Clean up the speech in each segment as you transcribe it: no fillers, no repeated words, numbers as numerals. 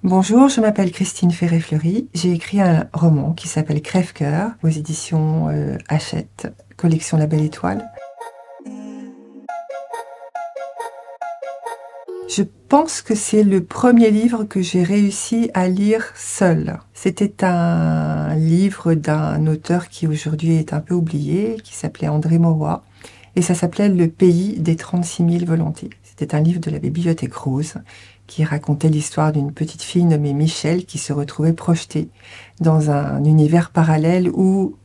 Bonjour, je m'appelle Christine Ferré-Fleury. J'ai écrit un roman qui s'appelle Crève-cœur aux éditions Hachette, collection La Belle Étoile. Je pense que c'est le premier livre que j'ai réussi à lire seule. C'était un livre d'un auteur qui aujourd'hui est un peu oublié, qui s'appelait André Mauroy, et ça s'appelait Le pays des 36 000 volontés. C'était un livre de la Bibliothèque Rose qui racontait l'histoire d'une petite fille nommée Michel qui se retrouvait projetée dans un univers parallèle où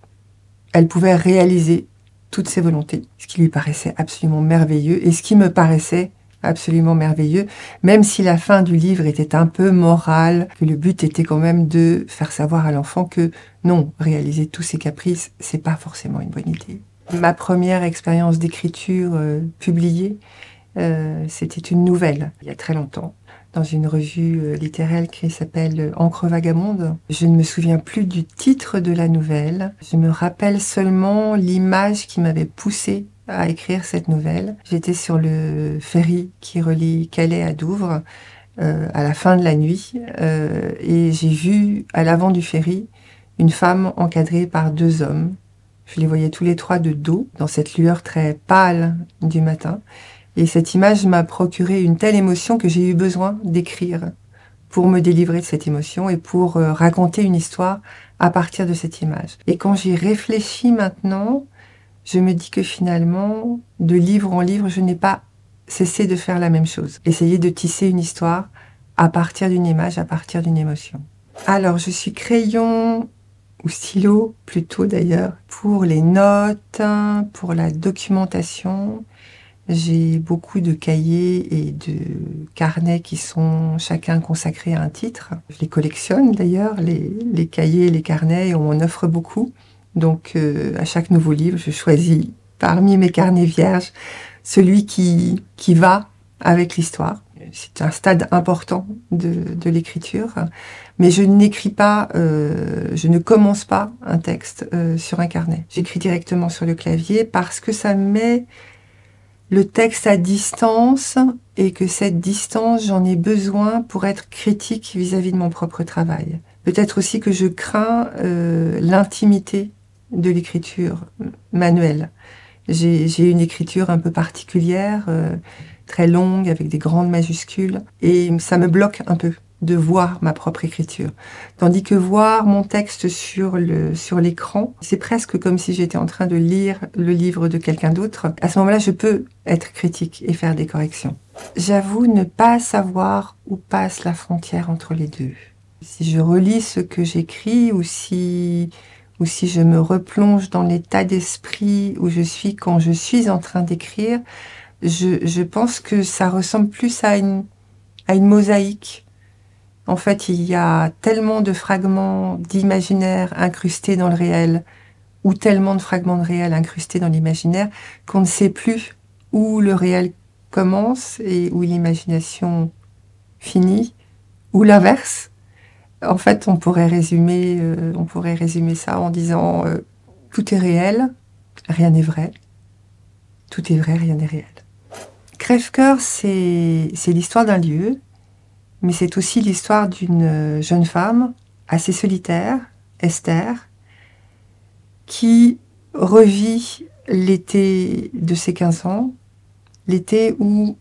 elle pouvait réaliser toutes ses volontés, ce qui lui paraissait absolument merveilleux et ce qui me paraissait absolument merveilleux, même si la fin du livre était un peu morale, que le but était quand même de faire savoir à l'enfant que non, réaliser tous ses caprices, c'est pas forcément une bonne idée. Ma première expérience d'écriture publiée, c'était une nouvelle, il y a très longtemps, dans une revue littéraire qui s'appelle Encre vagabonde. Je ne me souviens plus du titre de la nouvelle. Je me rappelle seulement l'image qui m'avait poussée à écrire cette nouvelle. J'étais sur le ferry qui relie Calais à Douvres à la fin de la nuit et j'ai vu à l'avant du ferry une femme encadrée par deux hommes. Je les voyais tous les trois de dos dans cette lueur très pâle du matin. Et cette image m'a procuré une telle émotion que j'ai eu besoin d'écrire pour me délivrer de cette émotion et pour raconter une histoire à partir de cette image. Et quand j'y réfléchis maintenant, je me dis que finalement, de livre en livre, je n'ai pas cessé de faire la même chose. Essayer de tisser une histoire à partir d'une image, à partir d'une émotion. Alors, je suis crayon ou stylo, plutôt d'ailleurs, pour les notes, pour la documentation. J'ai beaucoup de cahiers et de carnets qui sont chacun consacrés à un titre. Je les collectionne d'ailleurs, les cahiers et les carnets, et on m'en offre beaucoup. Donc à chaque nouveau livre, je choisis parmi mes carnets vierges celui qui va avec l'histoire. C'est un stade important de l'écriture, mais je n'écris pas, je ne commence pas un texte sur un carnet. J'écris directement sur le clavier parce que ça met le texte à distance et que cette distance, j'en ai besoin pour être critique vis-à-vis de mon propre travail. Peut-être aussi que je crains l'intimité de l'écriture manuelle. J'ai une écriture un peu particulière, très longue, avec des grandes majuscules, et ça me bloque un peu de voir ma propre écriture. Tandis que voir mon texte sur l'écran, c'est presque comme si j'étais en train de lire le livre de quelqu'un d'autre. À ce moment-là, je peux être critique et faire des corrections. J'avoue ne pas savoir où passe la frontière entre les deux. Si je relis ce que j'écris ou si je me replonge dans l'état d'esprit où je suis quand je suis en train d'écrire, je pense que ça ressemble plus à une mosaïque. En fait, il y a tellement de fragments d'imaginaire incrustés dans le réel, ou tellement de fragments de réel incrustés dans l'imaginaire, qu'on ne sait plus où le réel commence et où l'imagination finit, ou l'inverse. En fait, on pourrait résumer ça en disant tout est réel, rien n'est vrai. Tout est vrai, rien n'est réel. Crève-cœur, c'est l'histoire d'un lieu, mais c'est aussi l'histoire d'une jeune femme assez solitaire, Esther, qui revit l'été de ses 15 ans, l'été où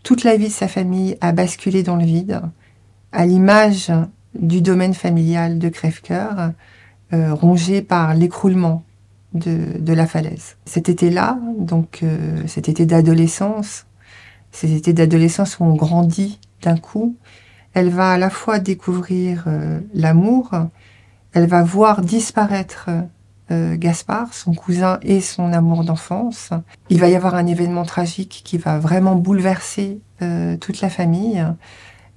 toute la vie de sa famille a basculé dans le vide, à l'image du domaine familial de Crève-cœur, rongé par l'écroulement de la falaise. Cet été-là, donc cet été d'adolescence, cet été d'adolescence où on grandit d'un coup, elle va à la fois découvrir l'amour, elle va voir disparaître Gaspard, son cousin et son amour d'enfance. Il va y avoir un événement tragique qui va vraiment bouleverser toute la famille,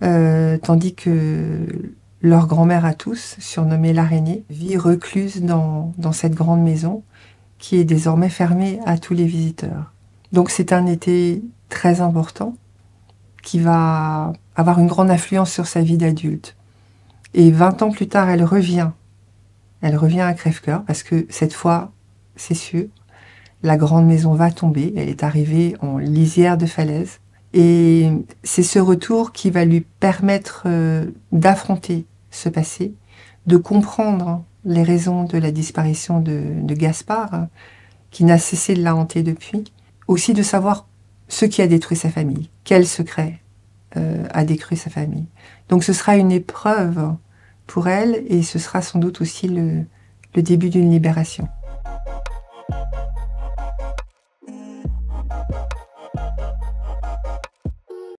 tandis que leur grand-mère à tous, surnommée l'araignée, vit recluse dans cette grande maison qui est désormais fermée à tous les visiteurs. Donc c'est un été très important qui va avoir une grande influence sur sa vie d'adulte. Et 20 ans plus tard, elle revient. Elle revient à Crève-cœur parce que cette fois, c'est sûr, la grande maison va tomber. Elle est arrivée en lisière de falaise. Et c'est ce retour qui va lui permettre d'affronter ce passé, de comprendre les raisons de la disparition de Gaspard, qui n'a cessé de la hanter depuis. Aussi de savoir ce qui a détruit sa famille, quel secret a détruit sa famille. Donc ce sera une épreuve pour elle et ce sera sans doute aussi le début d'une libération.